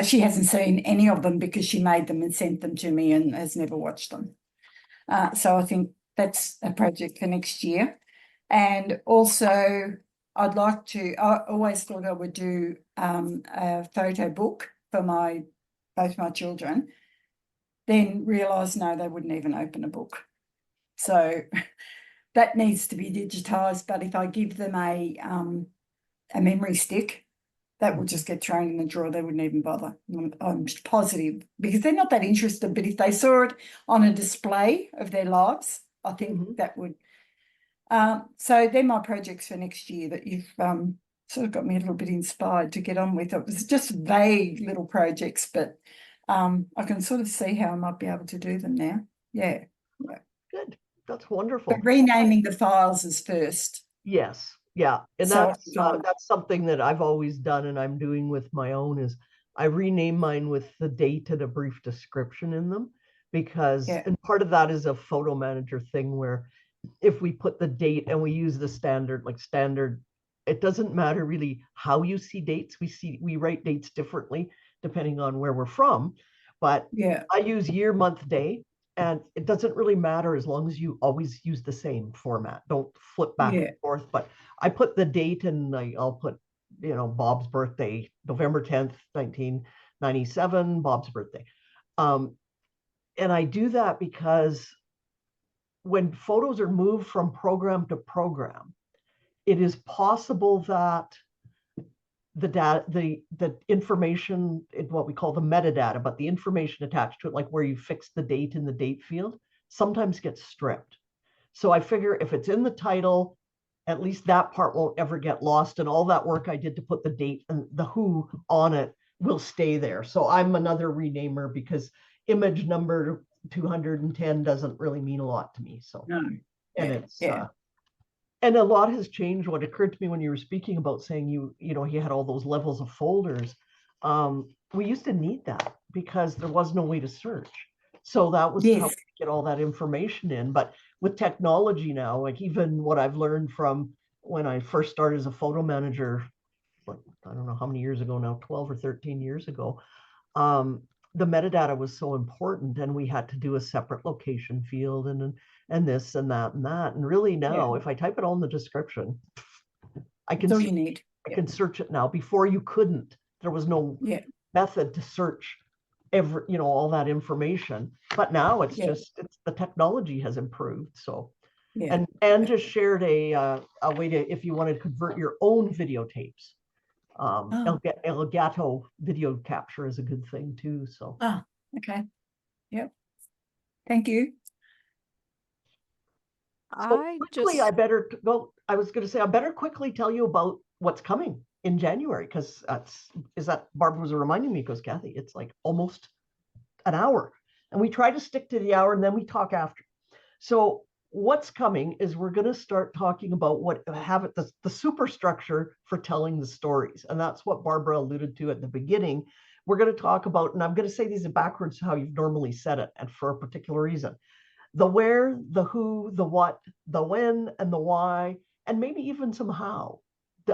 E: She hasn't seen any of them because she made them and sent them to me and has never watched them. So I think that's a project for next year. And also, I'd like to, I always thought I would do a photo book for both my children, then realised, no, they wouldn't even open a book. So that needs to be digitised. But if I give them a memory stick, that would just get thrown in the drawer. They wouldn't even bother. I'm positive, because they're not that interested. But if they saw it on a display of their lives, I think that would. So they're my projects for next year that you've sort of got me a little bit inspired to get on with. It was just vague little projects, but I can sort of see how I might be able to do them now. Yeah.
B: Good. That's wonderful.
E: But renaming the files is first.
B: Yes. Yeah. And
E: So
B: that's something that I've always done and I'm doing with my own is I rename mine with the date and a brief description in them because, and part of that is a photo manager thing where if we put the date and we use the standard, it doesn't matter really how you see dates. We write dates differently depending on where we're from, but I use year, month, day, and it doesn't really matter as long as you always use the same format. Don't flip back and forth, but I put the date and I'll put, Bob's birthday, November 10th, 1997, Bob's birthday. And I do that because when photos are moved from program to program, it is possible that the data, the information, what we call the metadata, but the information attached to it, like where you fix the date in the date field, sometimes gets stripped. So I figure if it's in the title, at least that part won't ever get lost. And all that work I did to put the date and the who on it will stay there. So I'm another renamer because image number 210 doesn't really mean a lot to me. So, and a lot has changed. What occurred to me when you were speaking about saying you had all those levels of folders. We used to need that because there was no way to search. So that was how we get all that information in. But with technology now, like even what I've learned from when I first started as a photo manager, I don't know how many years ago now, 12 or 13 years ago, the metadata was so important and we had to do a separate location field and this and that and that. And really now, if I type it all in the description, I can can search it now. Before you couldn't. There was no method to search all that information. But now it's just the technology has improved. So and just shared a way to, if you want to convert your own videotapes. Elgato video capture is a good thing too. So
E: okay. Yep. Thank you.
B: I was going to say I better quickly tell you about what's coming in January, because Barbara was reminding me, because Kathy, it's like almost an hour and we try to stick to the hour and then we talk after. So what's coming is we're going to start talking about the superstructure for telling the stories. And that's what Barbara alluded to at the beginning. We're going to talk about, and I'm going to say these backwards to how you've normally said it, and for a particular reason. The where, the who, the what, the when, and the why, and maybe even some how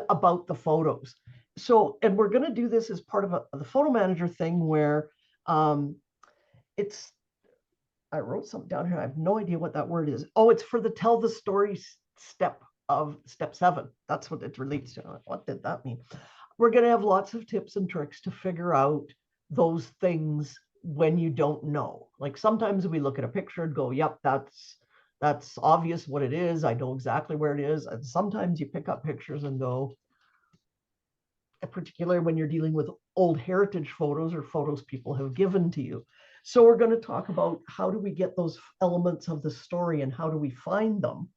B: about the photos. So, and we're going to do this as part of the photo manager thing where I wrote something down here. I have no idea what that word is. Oh, it's for the tell the story step 7. That's what it relates to. What did that mean? We're going to have lots of tips and tricks to figure out those things when you don't know. Like sometimes we look at a picture and go, yep, that's obvious what it is. I know exactly where it is. And sometimes you pick up pictures and go, particularly when you're dealing with old heritage photos or photos people have given to you. So we're going to talk about how do we get those elements of the story and how do we find them,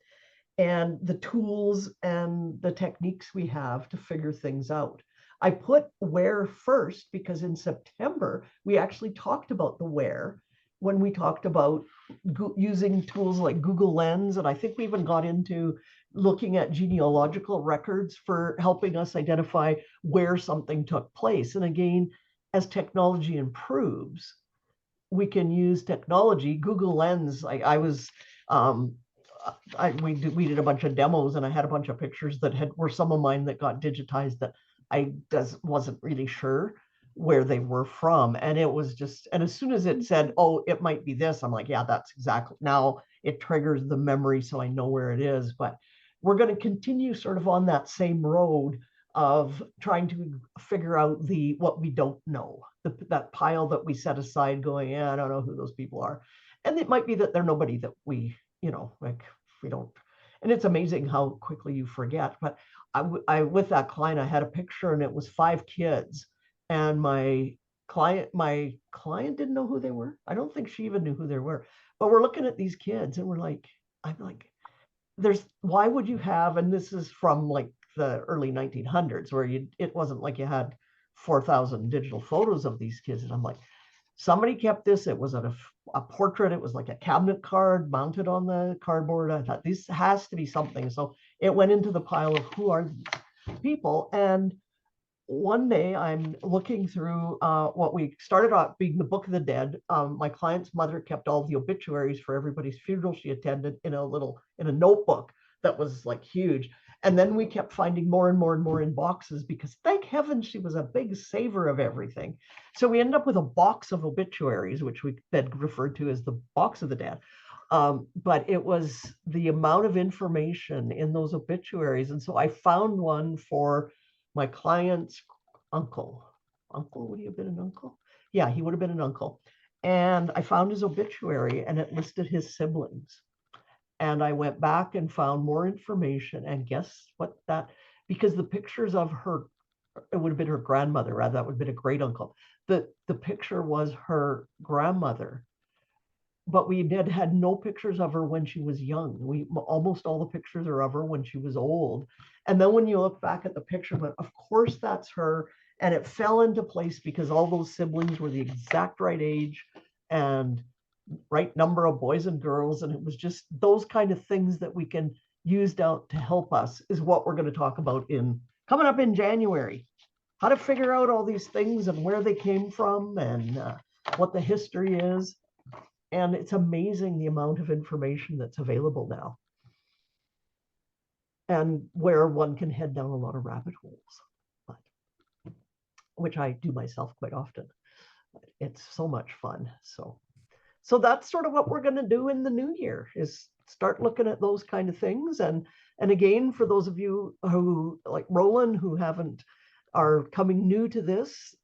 B: and the tools and the techniques we have to figure things out. I put where first because in September, we actually talked about the where when we talked about using tools like Google Lens. And I think we even got into looking at genealogical records for helping us identify where something took place. And again, as technology improves, we can use technology. Google Lens, we did a bunch of demos and I had a bunch of pictures that were some of mine that got digitized that I wasn't really sure. where they were from. And it was just, and as soon as it said, oh, it might be this, I'm like, yeah, that's exactly, now it triggers the memory so I know where it is. But we're going to continue sort of on that same road of trying to figure out the what we don't know, that pile that we set aside going, yeah, I don't know who those people are. And it might be that they're nobody that we, like we don't. And it's amazing how quickly you forget. But I with that client, I had a picture and it was 5 kids. And my client didn't know who they were. I don't think she even knew who they were. But we're looking at these kids and I'm like, why would you have, and this is from like the early 1900s where it wasn't like you had 4,000 digital photos of these kids. And I'm like, somebody kept this. It was a portrait. It was like a cabinet card mounted on the cardboard. I thought this has to be something. So it went into the pile of who are these people. And one day I'm looking through what we started off being the Book of the Dead. My client's mother kept all the obituaries for everybody's funeral she attended in a notebook that was like huge. And then we kept finding more and more and more in boxes because thank heaven she was a big saver of everything. So we ended up with a box of obituaries, which we then referred to as the Box of the Dead. But it was the amount of information in those obituaries. And so I found one for my client's uncle. Uncle, would he have been an uncle? Yeah, he would have been an uncle. And I found his obituary and it listed his siblings. And I went back and found more information. And guess what because the pictures of her, it would have been her grandmother, rather, that would have been a great uncle. The picture was her grandmother, but we had no pictures of her when she was young. Almost all the pictures are of her when she was old. And then when you look back at the picture, but of course that's her. And it fell into place because all those siblings were the exact right age and right number of boys and girls. And it was just those kind of things that we can use out to help us is what we're going to talk about coming up in January. How to figure out all these things and where they came from and what the history is. And it's amazing the amount of information that's available now and where one can head down a lot of rabbit holes, which I do myself quite often. It's so much fun. So that's sort of what we're going to do in the new year is start looking at those kind of things. And again, for those of you who like Roland, who are coming new to this,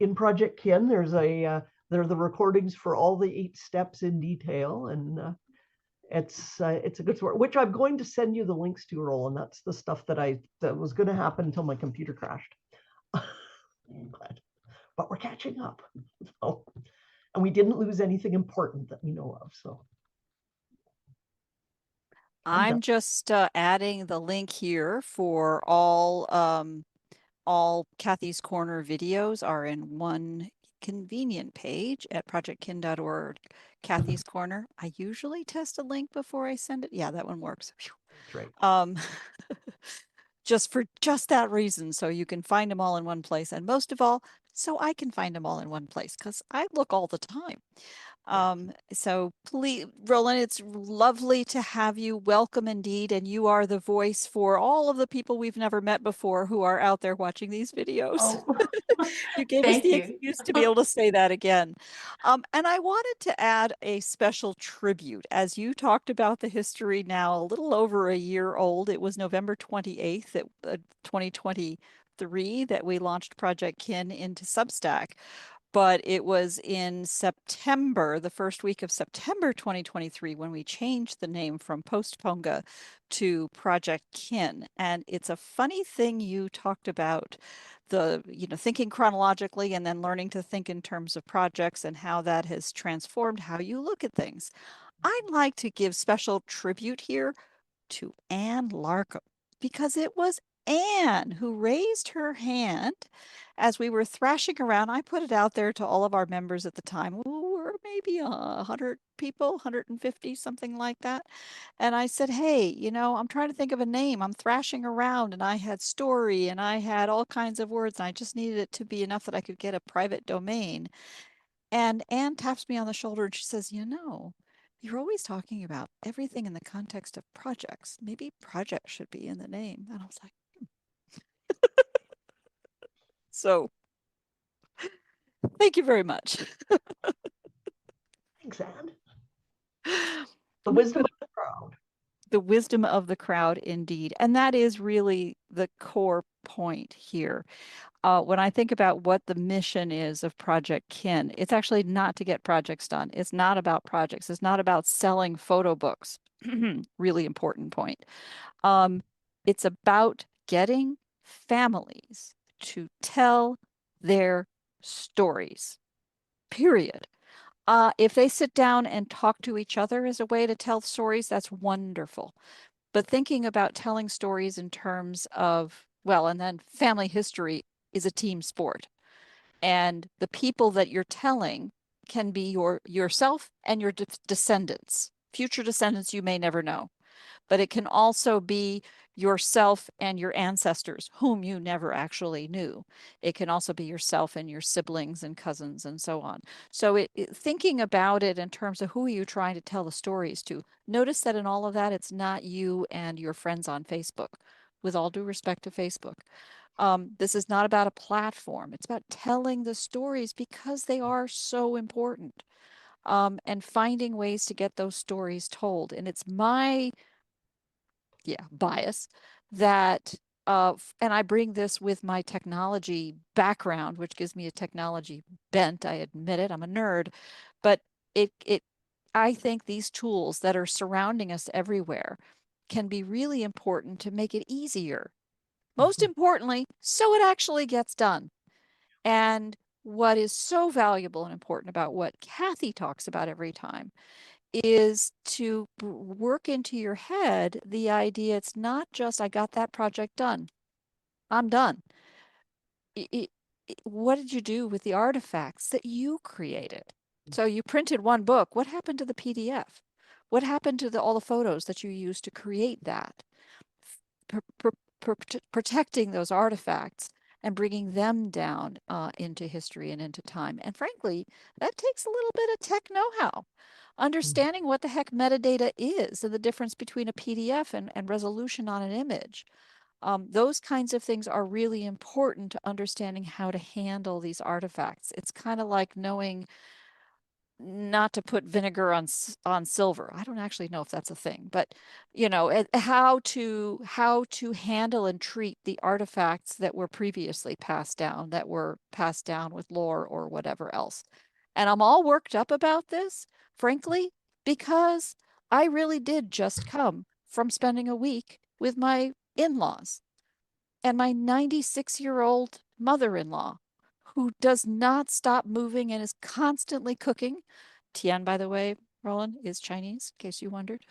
B: in Projectkin, there are the recordings for all the 8 steps in detail, and it's a good story, which I'm going to send you the links to, Roland. That's the stuff that was going to happen until my computer crashed. but we're catching up. So, and we didn't lose anything important that we know of. So
A: I'm just adding the link here for all Kathy's Corner videos are in one convenient page at projectkin.org. Kathy's Corner. I usually test a link before I send it. Yeah, that one works.
B: that's right.
A: Just for that reason, so you can find them all in one place, and most of all, so I can find them all in one place because I look all the time. So please, Roland, it's lovely to have you. Welcome indeed. And you are the voice for all of the people we've never met before who are out there watching these videos.
D: Oh,
A: You gave us
D: thank
A: the
D: you.
A: excuse to be able to say that again. And I wanted to add a special tribute. As you talked about the history now a little over a year old, it was November 28th, 2023 that we launched Projectkin into Substack. But it was in September, the first week of September 2023, when we changed the name from Postponga to Projectkin. And it's a funny thing you talked about thinking chronologically and then learning to think in terms of projects and how that has transformed how you look at things. I'd like to give special tribute here to Anne Larkham because it was Anne who raised her hand as we were thrashing around. I put it out there to all of our members at the time. We were maybe 100 people, 150, something like that. And I said, hey, I'm trying to think of a name. I'm thrashing around and I had story and I had all kinds of words and I just needed it to be enough that I could get a private domain. And Anne taps me on the shoulder and she says, you're always talking about everything in the context of projects. Maybe project should be in the name. And I was like, So Thank you very much.
B: Thanks, Anne. The wisdom of the crowd.
A: The wisdom of the crowd, indeed. And that is really the core point here. When I think about what the mission is of Projectkin, it's actually not to get projects done. It's not about projects. It's not about selling photo books. Really important point. It's about getting families to tell their stories, period. If they sit down and talk to each other as a way to tell stories, that's wonderful. But thinking about telling stories in terms of, well, and then family history is a team sport. And the people that you're telling can be yourself and your descendants, future descendants you may never know. But it can also be yourself and your ancestors, whom you never actually knew. It can also be yourself and your siblings and cousins and so on. So thinking about it in terms of who are you trying to tell the stories to, notice that in all of that, it's not you and your friends on Facebook, with all due respect to Facebook. This is not about a platform. It's about telling the stories because they are so important, and finding ways to get those stories told. And it's my bias that and I bring this with my technology background, which gives me a technology bent. I admit it, I'm a nerd, but it I think these tools that are surrounding us everywhere can be really important to make it easier. Most importantly, so it actually gets done. And what is so valuable and important about what Kathy talks about every time is to work into your head the idea it's not just I got that project done, I'm done. What did you do with the artifacts that you created? So you printed one book. What happened to the PDF? What happened to all the photos that you used to create that? Protecting those artifacts and bringing them down into history and into time. And frankly, that takes a little bit of tech know-how. Understanding what the heck metadata is and the difference between a PDF and resolution on an image. Those kinds of things are really important to understanding how to handle these artifacts. It's kind of like knowing not to put vinegar on silver. I don't actually know if that's a thing, but you know, how to handle and treat the artifacts that were previously passed down, that were passed down with lore or whatever else. And I'm all worked up about this, frankly, because I really did just come from spending a week with my in-laws and my 96-year-old mother-in-law, who does not stop moving and is constantly cooking. Tian, by the way, Roland, is Chinese, in case you wondered.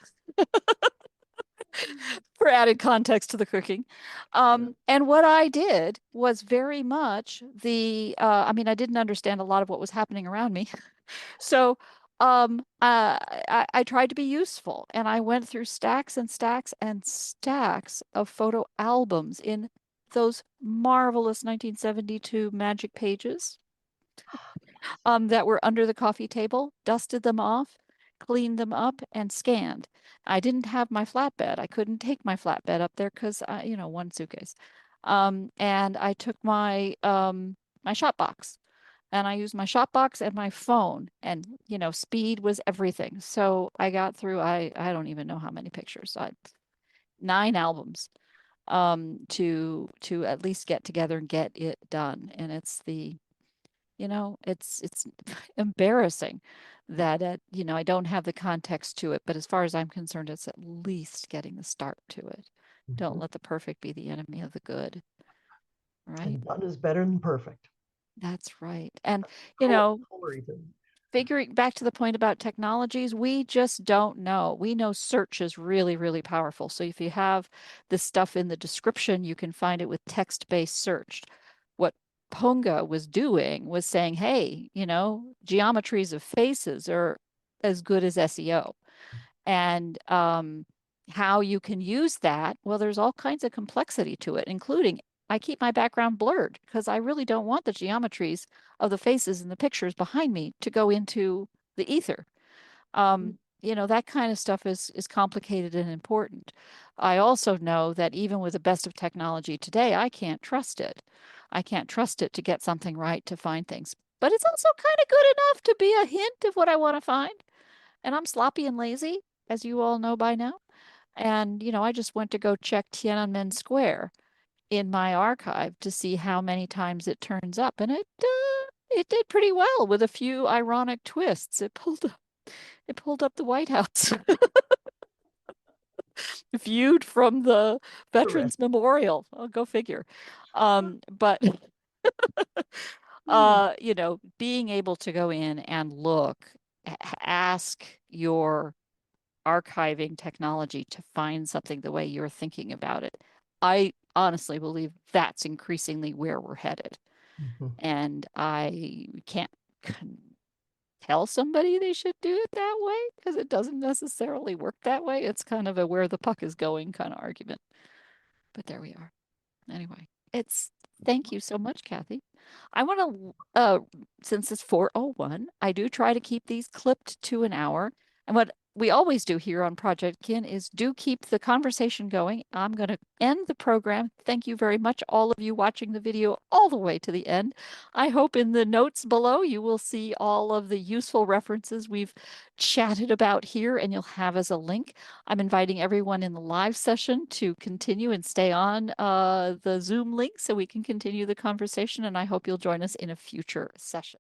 A: For added context to the cooking. And what I did was very much I mean, I didn't understand a lot of what was happening around me. So I tried to be useful, and I went through stacks and stacks and stacks of photo albums in those marvelous 1972 magic pages that were under the coffee table, dusted them off, cleaned them up, and scanned. I didn't have my flatbed. I couldn't take my flatbed up there because, one suitcase. And I took my shop box, and I used my shop box and my phone, and speed was everything. So I got through, I don't even know how many pictures. 9 albums to at least get together and get it done. And it's it's embarrassing that I don't have the context to it, but as far as I'm concerned, it's at least getting the start to it. Don't let the perfect be the enemy of the good. Right?
B: And done is better than perfect.
A: That's right. And
B: Everything.
A: figuring back to the point about technologies, we just don't know. We know search is really, really powerful. So if you have this stuff in the description, you can find it with text-based search. What Ponga was doing was saying, hey, geometries of faces are as good as SEO. And how you can use that, well, there's all kinds of complexity to it, including I keep my background blurred because I really don't want the geometries of the faces and the pictures behind me to go into the ether. That kind of stuff is complicated and important. I also know that even with the best of technology today, I can't trust it. I can't trust it to get something right, to find things. but it's also kind of good enough to be a hint of what I want to find. And I'm sloppy and lazy, as you all know by now. And, I just went to go check Tiananmen Square in my archive to see how many times it turns up. And it did pretty well with a few ironic twists. It pulled up the White House viewed from the Veterans Memorial. Oh, go figure. But being able to go in and look, ask your archiving technology to find something the way you're thinking about it. I honestly believe that's increasingly where we're headed.
B: Mhm.
A: And I can't tell somebody they should do it that way because it doesn't necessarily work that way. It's kind of a where the puck is going kind of argument. But there we are. Anyway, thank you so much, Kathy. I want to, since it's 4:01, I do try to keep these clipped to an hour. And what we always do here on Projectkin is do keep the conversation going. I'm going to end the program. Thank you very much, all of you watching the video all the way to the end. I hope in the notes below you will see all of the useful references we've chatted about here, and you'll have as a link. I'm inviting everyone in the live session to continue and stay on the Zoom link so we can continue the conversation, and I hope you'll join us in a future session.